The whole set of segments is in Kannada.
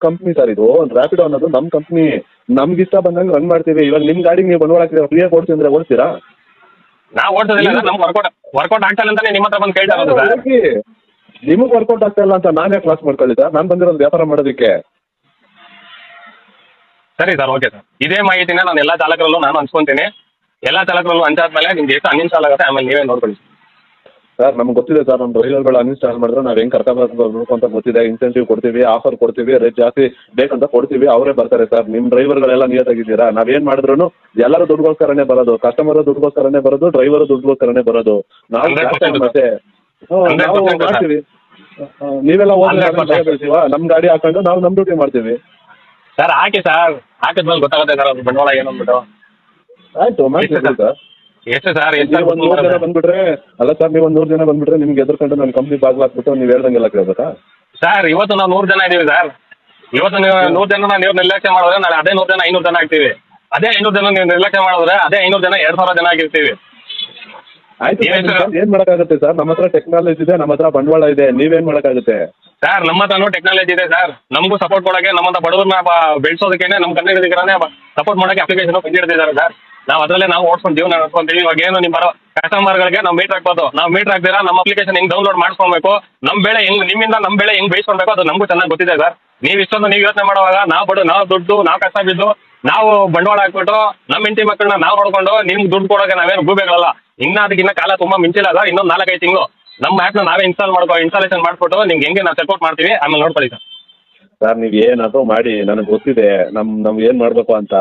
ಕಂಪ್ನಿ ಸರ್ ಇದು. ರ್ಯಾಪಿಡೋ ಅನ್ನೋದು ನಮ್ಮ ಕಂಪ್ನಿ. ನಮ್ಗೆ ಇಷ್ಟ ಬಂದಂಗೆ ರನ್ ಮಾಡ್ತೀವಿ. ಇವಾಗ ನಿಮ್ಮ ಗಾಡಿಗೆ ನೀವು ಬಂಡವಾಳ ಹಾಕಿದ್ರೆ ಫ್ರೀಯಾಗಿ ಓಡಿಸಿ ಅಂದ್ರೆ ಓಡಿಸ್ತೀರಾ? ನಾವು ಓಡಿಸೋದಿಲ್ಲ ಸರ್, ನಮ್ಗೆ ವರ್ಕೌಟ್ ಆಗ್ತಾ ಅಂತಾನೆ ನಿಮ್ಮ ಹತ್ರ ಬಂದು ಕೇಳ್ತಾ ಇರೋದು ಸರ್. ನಿಮಗೆ ವರ್ಕೌಟ್ ಆಗ್ತಾ ಇಲ್ಲ ಅಂತ ನಾನೇ ಕ್ಲಾಸ್ ಮಾಡ್ಕೊಳ್ಳಿ ಸರ್. ನಾನು ಬಂದಿರೋದು ವ್ಯಾಪಾರ ಮಾಡೋದಕ್ಕೆ. ಸರಿ ಸರ್, ಓಕೆ ಸರ್. ಇದೇ ಮಾಹಿತಿನ ನಾನು ಎಲ್ಲ ಚಾಲಕರಲ್ಲೂ ನಾನು ಹಂಚ್ಕೊಂತೀನಿ. ಎಲ್ಲ ಚಾಲಕರಲ್ಲೂ ಹಂಚಾದ್ಮೇಲೆ ನಿಮ್ಗೆ ಎಷ್ಟು ಅನ್ಇನ್ಸ್ಟಾಲ್ ಆಗುತ್ತೆ ಆಮೇಲೆ ನೀವೇ ನೋಡ್ಕೊಳ್ಳಿ ಸರ್. ನಮ್ಗೆ ಗೊತ್ತಿದೆ ಸರ್, ನಮ್ಮ ಡ್ರೈವರ್ಗಳು ಅನ್ಇನ್ಸ್ಟಾಲ್ ಮಾಡಿದ್ರೆ ನಾವು ಹೆಂಗೆ ಕರ್ಕೋಬೇಕು ಅಂತ ಗೊತ್ತಿದೆ. ಇನ್ಸೆಂಟಿವ್ ಕೊಡ್ತೀವಿ, ಆಫರ್ ಕೊಡ್ತೀವಿ, ರೇಟ್ ಜಾಸ್ತಿ ಬೇಕಂತ ಕೊಡ್ತೀವಿ, ಅವರೇ ಬರ್ತಾರೆ ಸರ್. ನಿಮ್ಮ ಡ್ರೈವರ್ಗಳೆಲ್ಲ ನಿಯತ್ತಾಗಿದ್ದೀರಾ? ನಾವೇನು ಮಾಡಿದ್ರು ಎಲ್ಲರೂ ದುಡ್ಡುಗೋಸ್ಕರನೇ ಬರೋದು. ಕಸ್ಟಮರು ದುಡ್ಡುಗೋಸ್ಕರನೇ ಬರೋದು, ಡ್ರೈವರು ದುಡ್ಡುಗೋಸ್ಕರನೇ ಬರೋದು. ನಾವು ಮತ್ತೆ ನಾವು ಮಾಡ್ತೀವಿ. ನೀವೆಲ್ಲ ಹೋಗ್ತೀವ ನಮ್ಮ ಗಾಡಿ ಹಾಕೊಂಡು ನಾವು ನಮ್ಮ ಡ್ಯೂಟಿ ಮಾಡ್ತೀವಿ ಸರ್. ಹಾಕಿ ಸರ್, ಹಾಕಿದ್ಮೇಲೆ ಗೊತ್ತಾಗುತ್ತೆ ಸರ್ ಅದು ಬಂಡವಾಳ ಏನು ಅಂದ್ಬಿಟ್ಟು. ಆಯ್ತು ಮಾಡ್ತೀವಿ ಸರ್. ಎಷ್ಟು ಸರ್? ಒಂದು 100 ಜನ ಬಂದ್ಬಿಟ್ರೆ ಅಲ್ಲ ಸರ್, ನೀವು ಒಂದು 100 ಜನ ಬಂದ್ಬಿಟ್ರೆ ನಿಮ್ಗೆ ಎದುರ್ಕೊಂಡು ನನ್ನ ಕಂಪ್ನಿ ಬಾಗ್ಲಾಕ್ಬಿಟ್ಟು ನೀವು ಹೇಳ್ದಂಗೆಲ್ಲ ಕೇಳ್ಬೇಕಾ ಸರ್? ಇವತ್ತು ನಾವು 100 ಜನ ಇದೀವಿ ಸರ್. ಇವತ್ತು ನೀವು 100 ಜನ ನೀವು ನಿರ್ಲಕ್ಷ್ಯ ಮಾಡಿದ್ರೆ ನಾಳೆ ಅದೇ 100 ಜನ 500 ಜನ ಆಗ್ತೀವಿ. ಅದೇ 500 ಜನ ನೀವು ನಿರ್ಲಕ್ಷ್ಯ ಮಾಡಿದ್ರೆ ಅದೇ 500 ಜನ 2000 ಜನ ಆಗಿರ್ತೀವಿ. ಆಯ್ತು, ಏನ್ ಮಾಡಕ್ಕಾಗುತ್ತೆ ಸರ್? ನಮ್ಮ ಹತ್ರ ಟೆಕ್ನಾಲಜಿ ಇದೆ, ನಮ್ಮ ಹತ್ರ ಬಂಡವಾಳ ಇದೆ. ನೀವೇನ್ ಮಾಡಕ್ಕಾಗುತ್ತೆ ಸರ್? ನಮ್ಮ ಹತ್ರನೂ ಟೆಕ್ನಾಲಜಿ ಇದೆ ಸರ್. ನಮಗೂ ಸಪೋರ್ಟ್ ಕೊಡೋಕೆ, ನಮ್ಮಂತ ಬಡವ್ರನ್ನ ಬೆಳೆಸೋದಕ್ಕೆ, ನಮ್ಮ ಕನ್ನಡಿಗರನ್ನೇ ಸಪೋರ್ಟ್ ಮಾಡೋಕೆ ಅಪ್ಲಿಕೇಶನ್ ಬಂದಿರ್ತಿದ್ದಾರೆ ಸರ್. ನಾವು ಅದರಲ್ಲೇ ನಾವು ಓಡಿಸ್ಕೊಂಡು ಜೀವನ ನೋಡ್ಕೊಂತೀವಿ. ಇವಾಗ ಏನು ನಿಮ್ಮ ಬರೋ ಕಸ್ಟಮರ್ಗಳಿಗೆ ನಾವು ಮೀಟರ್ ಹಾಕ್ಬೋದು. ನಾವು ಮೀಟರ್ ಹಾಕ್ತೀರಾ ನಮ್ಮ ಅಪ್ಲಿಕೇಶನ್ ಹೆಂಗ್ ಡೌನ್ಲೋಡ್ ಮಾಡ್ಕೊಳ್ಬೇಕು, ನಮ್ಮ ಬೆಳೆ ಹೆಂಗ್ ನಿಮ್ಮಿಂದ ನಮ್ಮ ಬೆಳೆ ಹೆಂಗ್ ಬೇಯಿಸ್ಕೊಳ್ಬೇಕು ಅದು ನಮಗೂ ಚೆನ್ನಾಗಿ ಗೊತ್ತಿದೆ ಸರ್. ನೀವು ಇಷ್ಟೊಂದು ನೀವು ಯೋಚನೆ ಮಾಡುವಾಗ ನಾವು ದುಡ್ಡು ನಾವು ಕಷ್ಟ ಬಿದ್ದು ನಾವು ಬಂಡವಾಳ ಹಾಕ್ಬಿಟ್ಟು ನಮ್ಮ ಹೆಂಡತಿ ಮಕ್ಕಳನ್ನ ನಾವು ನೋಡ್ಕೊಂಡು ನಿಮ್ಗೆ ದುಡ್ಡು ಕೊಡೋಕೆ ನಾವೇನು ಗೂಬೆಗಳಲ್ಲ. ಅದಕ್ಕಿನ್ನ ಕಾಲ ತುಂಬಾ ಮಿಂಚಿಲ್ಲ ಸರ್. ಇನ್ನೊಂದು 4-5 ತಿಂಗಳು ನಮ್ಮ ಆ್ಯಪ್ನ ನಾವೇ ಇನ್ಸ್ಟಾಲೇಷನ್ ಮಾಡ್ಬಿಟ್ಟು ನಿಮ್ಗೆ ಹೆಂಗೆ ನಾವು ಸಪೋರ್ಟ್ ಮಾಡ್ತೀವಿ, ಆಮೇಲೆ ನೋಡ್ಕೊಳ್ಳಿ ಸರ್. ಸರ್ ನೀವು ಏನಾದರೂ ಮಾಡಿ, ನನಗೆ ಗೊತ್ತಿದೆ ನಮ್ಗೆ ಏನು ಮಾಡಬೇಕು ಅಂತ.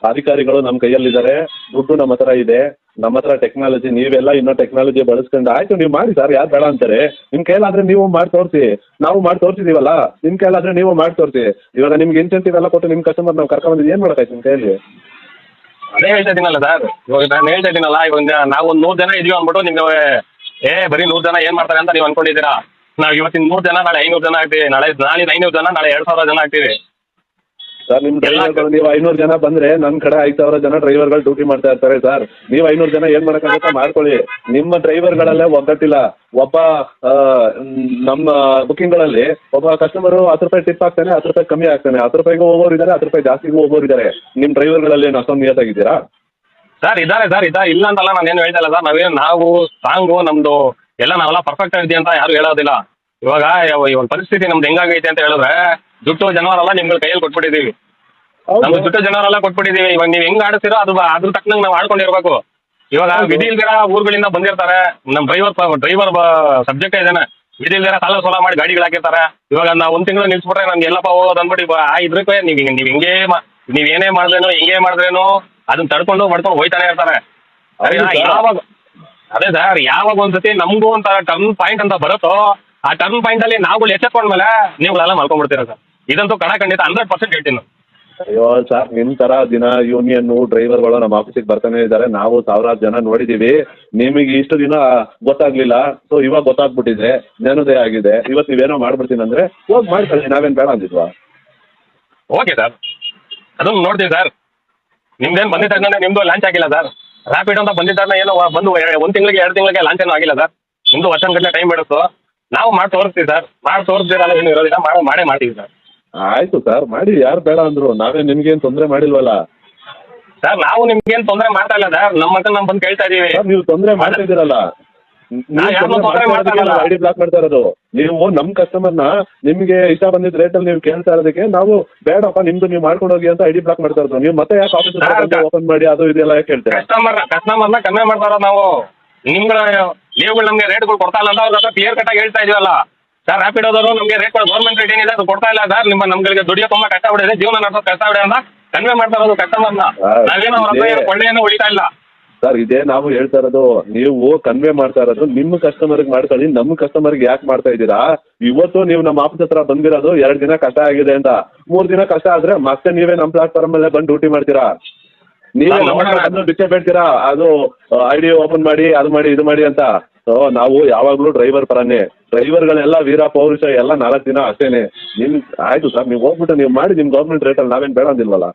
ಅಧಿಕಾರಿಗಳು ನಮ್ಮ ಕೈಯಲ್ಲಿದ್ದಾರೆ, ದುಡ್ಡು ನಮ್ಮ ಹತ್ರ ಇದೆ, ನಮ್ಮ ಹತ್ರ ಟೆಕ್ನಾಲಜಿ. ನೀವೆಲ್ಲ ಇನ್ನೂ ಟೆಕ್ನಾಲಜಿ ಬಳಸ್ಕೊಂಡು ಆಯ್ತು ನೀವು ಮಾಡಿ ಸರ್, ಯಾರು ಬೇಡ ಅಂತಾರೆ? ನಿಮ್ಮ ಕೈಲಾದ್ರೆ ನೀವು ಮಾಡಿ ತೋರಿಸಿ. ನಾವು ಮಾಡಿ ತೋರಿಸಿದೀವಲ್ಲ, ನಿಮ್ಮ ಕೈಲಾದ್ರೆ ನೀವು ಮಾಡಿ ತೋರಿಸಿ. ಇವಾಗ ನಿಮ್ಗೆ ಇನ್ಸೆಂಟಿವ್ ಎಲ್ಲ ಕೊಟ್ಟು ನಿಮ್ಮ ಕಸ್ಟಮರ್ ನಾವು ಕರ್ಕೊಂಡ್ಬಂದಿದ್ದು ಏನು ಮಾಡೋಕ್ಕಾಯ್ತು ನಿಮ್ಮ ಕೈಯಲ್ಲಿ? ಅದೇ ಹೇಳ್ತಾ ಇದ್ದೀನಲ್ಲ ಸರ್, ಇವಾಗ ನಾನು ಹೇಳ್ತಾ ಇದ್ದೀನಲ್ಲ, ಇವಾಗ ನಾವು ಒಂದು 100 ಜನ ಇದೀವಿ ಅಂದ್ಬಿಟ್ಟು ನಿಮ್ಗೆ ಬರೀ 100 ಜನ ಏನು ಮಾಡ್ತಾರೆ ಅಂತ ನೀವು ಅನ್ಕೊಂಡಿದ್ದೀರಾ? ನಾವು ಇವತ್ತಿನ 100 ಜನ ನಾಳೆ 500 ಜನ ಆಗ್ತೀವಿ, ನಾಳೆ 500 ಜನ ನಾಳೆ 2000 ಜನ ಆಗ್ತೀವಿ ಸರ್. ನಿಮ್ಮ ಡ್ರೈವರ್ಗಳು ನೀವು 500 ಜನ ಬಂದರೆ ನನ್ನ ಕಡೆ 5000 ಜನ ಡ್ರೈವರ್ಗಳು ಡ್ಯೂಟಿ ಮಾಡ್ತಾ ಇರ್ತಾರೆ ಸರ್. ನೀವು 500 ಜನ ಏನು ಮಾಡೋಕ್ಕಾಗುತ್ತೆ ಮಾಡ್ಕೊಳ್ಳಿ. ನಿಮ್ಮ ಡ್ರೈವರ್ಗಳಲ್ಲೇ ಒಗ್ಗಟ್ಟಿಲ್ಲ. ಒಬ್ಬ ನಮ್ಮ ಬುಕ್ಕಿಂಗ್ಗಳಲ್ಲಿ ಒಬ್ಬ ಕಸ್ಟಮರು 10 ರೂಪಾಯಿ ಟಿಪ್ ಹಾಕ್ತಾನೆ, 10 ರೂಪಾಯಿ ಕಮ್ಮಿ ಆಗ್ತಾನೆ. 10 ರೂಪಾಯಿಗೂ ಹೋಗೋರು ಇದ್ದಾರೆ, 10 ರೂಪಾಯಿ ಜಾಸ್ತಿಗೂ ಹೋಗೋರು ಇದ್ದಾರೆ. ನಿಮ್ಮ ಡ್ರೈವರ್ಗಳಲ್ಲಿ ಏನು ಅಷ್ಟೊಂದು ನಿಯತ್ತಾಗಿದ್ದೀರಾ ಸರ್? ಇದ್ದಾರೆ ಸರ್, ಇಲ್ಲ ಅಂತಲ್ಲ, ನಾನೇನು ಹೇಳ್ತಾ ಇಲ್ಲ ಸರ್. ನಾವು ಸಾಂಗು ನಮ್ದು ಎಲ್ಲ ನಾವೆಲ್ಲ ಪರ್ಫೆಕ್ಟ್ ಆಗಿದೆ ಅಂತ ಯಾರು ಹೇಳೋದಿಲ್ಲ. ಇವಾಗ ಪರಿಸ್ಥಿತಿ ನಮ್ದು ಹೆಂಗಾಗೈತೆ ಅಂತ ಹೇಳಿದ್ರೆ ದುಡ್ಡು ಜನವರೆಲ್ಲ ನಿಮ್ಗಳ ಕೈಯಲ್ಲಿ ಕೊಟ್ಬಿಟ್ಟಿದೀವಿ. ನಮ್ದು ದುಡ್ಡು ಜನವರೆಲ್ಲ ಕೊಟ್ಬಿಟ್ಟಿದೀವಿ. ಇವಾಗ ನೀವು ಹೆಂಗ್ ಆಡಿಸ್ತೀರೋ ಅದ್ರ ತಕ್ಕನಂಗೆ ನಾವು ಆಡ್ಕೊಂಡಿರ್ಬೇಕು. ಇವಾಗ ವಿಧಿ ಇಲ್ದಿರ ಊರುಗಳಿಂದ ಬಂದಿರ್ತಾರೆ. ನಮ್ಮ ಡ್ರೈವರ್ ಸಬ್ಜೆಕ್ಟ್ ಇದೇನೆ, ವಿಧಿ ಇಲ್ದಿರ ಸಾಲ ಮಾಡಿ ಗಾಡಿಗಳು ಹಾಕಿರ್ತಾರೆ. ಇವಾಗ ನಾವು 1 ತಿಂಗಳು ನಿಲ್ಸ್ಬಿಟ್ರೆ ನಮ್ಗೆ ಎಲ್ಲಪ್ಪ ಹೋಗೋದು ಅಂದ್ಬಿಟ್ಟು ಇದ್ರಕ್ಕೆ ನೀವ್ ಏನೇ ಮಾಡಿದ್ರೇನು ಹೆಂಗೇ ಮಾಡಿದ್ರೇನು ಅದನ್ನ ತಡ್ಕೊಂಡು ಮಾಡ್ಕೊಂಡು ಹೋಯ್ತಾನೆ ಇರ್ತಾರೆ. ಯಾವಾಗ ಅದೇ ಸರ್, ಯಾವಾಗ ಒಂದ್ಸತಿ ನಮಗೂ ಅಂತ ಟರ್ನ್ ಪಾಯಿಂಟ್ ಅಂತ ಬರುತ್ತೋ ಆ ಟರ್ನ್ ಪಾಯಿಂಟ್ ಅಲ್ಲಿ ನಾವುಗಳು ಎಚ್ಚೆತ್ಕೊಂಡ್ಮೇಲೆ ನೀವುಗಳೆಲ್ಲ ಮಲ್ಕೊಂಡ್ಬಿಡ್ತೀರ ಸರ್. ಇದಂತೂ ಖಂಡಿತ 100% ಹೇಳ್ತೀನಿ ನಾನು. ಅಯ್ಯೋ ಸರ್, ನಿಮ್ಮ ಥರ ದಿನ ಯೂನಿಯನ್ ಡ್ರೈವರ್ಗಳು ನಮ್ಮ ಆಫೀಸಿಗೆ ಬರ್ತಾನೆ ಇದ್ದಾರೆ. ನಾವು ಸಾವಿರಾರು ಜನ ನೋಡಿದ್ದೀವಿ. ನಿಮಗೆ ಇಷ್ಟು ದಿನ ಗೊತ್ತಾಗ್ಲಿಲ್ಲ, ಸೊ ಇವಾಗ ಗೊತ್ತಾಗ್ಬಿಟ್ಟಿದೆ, ಜ್ಞಾನೋದಯ ಆಗಿದೆ. ಇವತ್ತು ನೀವೇನೋ ಮಾಡ್ಬಿಡ್ತೀನಿ ಅಂದ್ರೆ ಹೋಗಿ ಮಾಡ್ಕೊಳ್ಳಿ, ನಾವೇನು ಬೇಡ ಅಂದಿದ್ವಾ? ಓಕೆ ಸರ್, ಅದನ್ನು ನೋಡ್ತೀವಿ ಸರ್. ನಿಮ್ದೇನು ಬಂದಿದ್ದ ನಿಮ್ದು ಲಾಂಚ್ ಆಗಿಲ್ಲ ಸರ್. ರ್ಯಾಪಿಡ್ ಅಂತ ಬಂದಿದ್ದ ಏನೋ ಬಂದು 1 ತಿಂಗಳಿಗೆ 2 ತಿಂಗಳಿಗೆ ಲಾಂಚ್ ಏನೂ ಆಗಿಲ್ಲ ಸರ್. ನಿಮ್ದು ವರ್ಷಗಟ್ಟಲೆ ಟೈಮ್ ಬಿಡುತ್ತೋ. ನಾವು ಮಾಡಿ ತೋರಿಸ್ತೀವಿ ಸರ್. ಮಾಡಿ ತೋರಿಸ್ದಿರಲ್ಲ ಏನು ಇರೋದಿಲ್ಲ, ಮಾಡೇ ಮಾಡ್ತೀವಿ ಸರ್. ಆಯ್ತು ಸರ್, ಮಾಡಿ. ಯಾರು ಬೇಡ ಅಂದ್ರು? ನಾವೇ ನಿಮ್ಗೇನು ತೊಂದರೆ ಮಾಡಿಲ್ವಲ್ಲ ಸರ್. ನಾವು ನಿಮ್ಗೇನು ತೊಂದರೆ ಮಾಡ್ತಾ ಇಲ್ಲ ಸರ್. ನಮ್ಮ ಹತ್ರ ನಾವು ಬಂದು ಕೇಳ್ತಾ ಇದೀವಿ. ನೀವು ತೊಂದರೆ ಮಾಡ್ತಾ ಇದ್ದೀರಲ್ಲ, ಐಡಿ ಬ್ಲಾಕ್ ಮಾಡ್ತಾ ಇರೋದು ನೀವು. ನಮ್ಮ ಕಸ್ಟಮರ್ನ ನಿಮ್ಗೆ ಇಷ್ಟ ಬಂದಿದ್ದ ರೇಟಲ್ಲಿ ನೀವು ಕೇಳ್ತಾ ಇರೋದಕ್ಕೆ ನಾವು ಬೇಡಪ್ಪ ನಿಮ್ದು ನೀವು ಮಾಡ್ಕೊಂಡು ಹೋಗಿ ಅಂತ ಐಡಿ ಬ್ಲಾಕ್ ಮಾಡ್ತಾ ಇರೋದು. ನೀವು ಮತ್ತೆ ಯಾಕೆ ಆಫೀಸ್ ಓಪನ್ ಮಾಡಿ ಅದು ಇದೆಲ್ಲ ಯಾಕೆ ಹೇಳ್ತೀರಾ? ಕಸ್ಟಮರ್ನ ಕಮ್ಮಿ ಮಾಡ್ತಾ ಇರೋದು ನಾವು. ನೀವುಗಳು ನಮಗೆ ರೇಟ್ಗಳು ಕೊಡ್ತಾ ಇಲ್ಲ ಅಂತ ಅವ್ರ ಹತ್ರ ಕ್ಲಿಯರ್ ಕಟ್ ಆಗಿ ಹೇಳ್ತಾ ಇದೀವಲ್ಲ ಸರ್. ರ್ಯಾಪಿಡೋದವರು ನಮಗೆ ರೇಟ್ಗಳು ಗೌರ್ಮೆಂಟ್ ರೇಟ್ ಏನಿದೆ ಅದು ಕೊಡ್ತಾ ಇಲ್ಲ ಸರ್. ನಮ್ಗಳಿಗೆ ದುಡಿಯೋ ತುಂಬಾ ಕಷ್ಟ ಬಿಡಿದೆ, ಜೀವನ ನಡೆಸೋದು ಕಷ್ಟ ಬಿಡೆ ಅಂತ ಕನ್ವೆ ಮಾಡ್ತಾ ಇರೋದು ಕಸ್ಟಮರ್ನ. ನಾವೇನೋ ಅವ್ರ ಹತ್ರ ಕೊಳ್ಳೆಯನ್ನು ಉಳಿತಾ ಇಲ್ಲ ಸರ್. ಇದೇ ನಾವು ಹೇಳ್ತಾ ಇರೋದು. ನೀವು ಕನ್ವೆ ಮಾಡ್ತಾ ಇರೋದು ನಿಮ್ಮ ಕಸ್ಟಮರ್ಗೆ ಮಾಡ್ಕೊಳ್ಳಿ, ನಮ್ಮ ಕಸ್ಟಮರ್ಗೆ ಯಾಕೆ ಮಾಡ್ತಾ ಇದ್ದೀರಾ? ಇವತ್ತು ನೀವು ನಮ್ಮ ಆಫೀಸ್ ಹತ್ರ ಬಂದಿರೋದು 2 ದಿನ ಕಷ್ಟ ಆಗಿದೆ ಅಂತ. 3 ದಿನ ಕಷ್ಟ ಆದ್ರೆ ಮತ್ತೆ ನೀವೇ ನಮ್ಮ ಪ್ಲಾಟ್ಫಾರ್ಮ್ ಅಲ್ಲೇ ಬಂದು ಡ್ಯೂಟಿ ಮಾಡ್ತೀರಾ? ನೀವೇ ಬಿಚ್ಚೆ ಬೇಡ್ತೀರಾ ಅದು ಐಡಿ ಓಪನ್ ಮಾಡಿ, ಅದು ಮಾಡಿ, ಇದು ಮಾಡಿ ಅಂತ. ಸೊ ನಾವು ಯಾವಾಗಲೂ ಡ್ರೈವರ್ ಪರನೇ. ಡ್ರೈವರ್ಗಳೆಲ್ಲ ವೀರ ಪೌರುಷ ಎಲ್ಲ 4 ದಿನ ಅಷ್ಟೇನೆ. ನಿಮ್ ಆಯ್ತು ಸರ್, ನೀವು ಹೋಗ್ಬಿಟ್ಟು ನೀವು ಮಾಡಿ ನಿಮ್ಮ ಗೌರ್ಮೆಂಟ್ ರೇಟಲ್ಲಿ, ನಾವೇನು ಬೇಡ ಅಂದಿಲ್ವಲ್ಲ.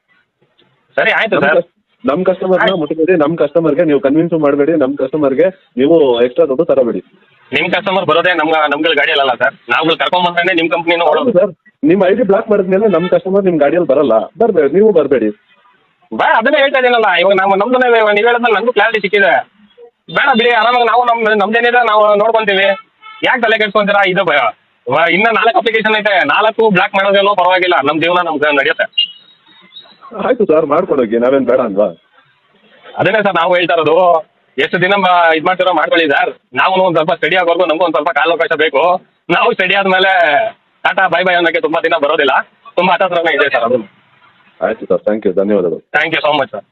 ಸರಿ ಆಯ್ತು ಸರ್. ನಮ್ಮ ಕಸ್ಟಮರ್ನ ಮುಟ್ಟಬೇಡಿ, ನಮ್ಮ ಕಸ್ಟಮರ್ಗೆ ನೀವು ಕನ್ವಿನ್ಸು ಮಾಡಬೇಡಿ, ನಮ್ಮ ಕಸ್ಟಮರ್ಗೆ ನೀವು ಎಕ್ಸ್ಟ್ರಾ ದುಡ್ಡು ತರಬೇಡಿ. ನಿಮ್ ಕಸ್ಟಮರ್ ಬರೋದೇ ನಮ್ಗಳ ಗಾಡಿಯಲ್ಲ ಸರ್ ನಾವುಗಳು ಕರ್ಕೊಂಡ್ ಬಂದ್ರೆ ನಿಮ್ ಕಂಪ್ನಿನೂ ಹೌದು ಓಡೋದು. ಸರ್, ನಿಮ್ಮ ಐ ಡಿ ಬ್ಲಾಕ್ ಮಾಡಿದ್ಮೇಲೆ ನಮ್ಮ ಕಸ್ಟಮರ್ ನಿಮ್ಮ ಗಾಡಿಯಲ್ಲಿ ಬರಲ್ಲ, ಬರಬೇಡಿ, ನೀವು ಬರಬೇಡಿ. ಬೇಡ ಅದನ್ನೇ ಹೇಳ್ತಾ ಇದೀನಲ್ಲ, ಇವಾಗ ನಮ್ದು ನೀವು ಹೇಳಿದ್ರೆ ನನಗೂ ಕ್ಲಾರಿಟಿ ಸಿಕ್ಕಿದೆ. ಬೇಡ ಬಿಡಿ, ಆರಾಮಾಗಿ ನಾವು ನಮ್ದೇನಿದೆ ನಾವು ನೋಡ್ಕೊಂತೀವಿ. ಯಾಕೆ ತಲೆ ಕೆಡ್ಸ್ಕೊಂತೀರಾ? ಇದು ಇನ್ನ 4 ಅಪ್ಲಿಕೇಶನ್ ಐತೆ, 4 ಬ್ಲಾಕ್ ಮಾಡೋದೇನೋ ಪರವಾಗಿಲ್ಲ, ನಮ್ ಜೀವನ ನಮ್ಗೆ ನಡೆಯುತ್ತೆ. ಆಯ್ತು ಸರ್, ಮಾಡ್ಕೊಡೋಗಿ, ನಾವೇನು ಬೇಡ ಅಲ್ವಾ? ಅದನ್ನೇ ಸರ್ ನಾವು ಹೇಳ್ತಾ ಇರೋದು. ಎಷ್ಟು ದಿನ ಇದು ಮಾಡ್ತಿರೋ ಮಾಡ್ಕೊಳ್ಳಿ ಸರ್. ನಾವು ಒಂದು ಸ್ವಲ್ಪ ಸ್ಟಡಿ ಆಗೋರ್ಗು ನಮಗೂ ಒಂದು ಸ್ವಲ್ಪ ಕಾಲಾವಕಾಶ ಬೇಕು. ನಾವು ಸ್ಟಡಿ ಆದ್ಮೇಲೆ ಟಾಟಾ ಬೈ ಬೈ ಅನ್ನೋಕ್ಕೆ ತುಂಬಾ ದಿನ ಬರೋದಿಲ್ಲ. ತುಂಬಾ ಹತ್ರನೇ ಇದೆ ಸರ್ ಅದು. ಆಯ್ತು ಸರ್, ಥ್ಯಾಂಕ್ ಯು, ಧನ್ಯವಾದಗಳು. Thank you so much sir.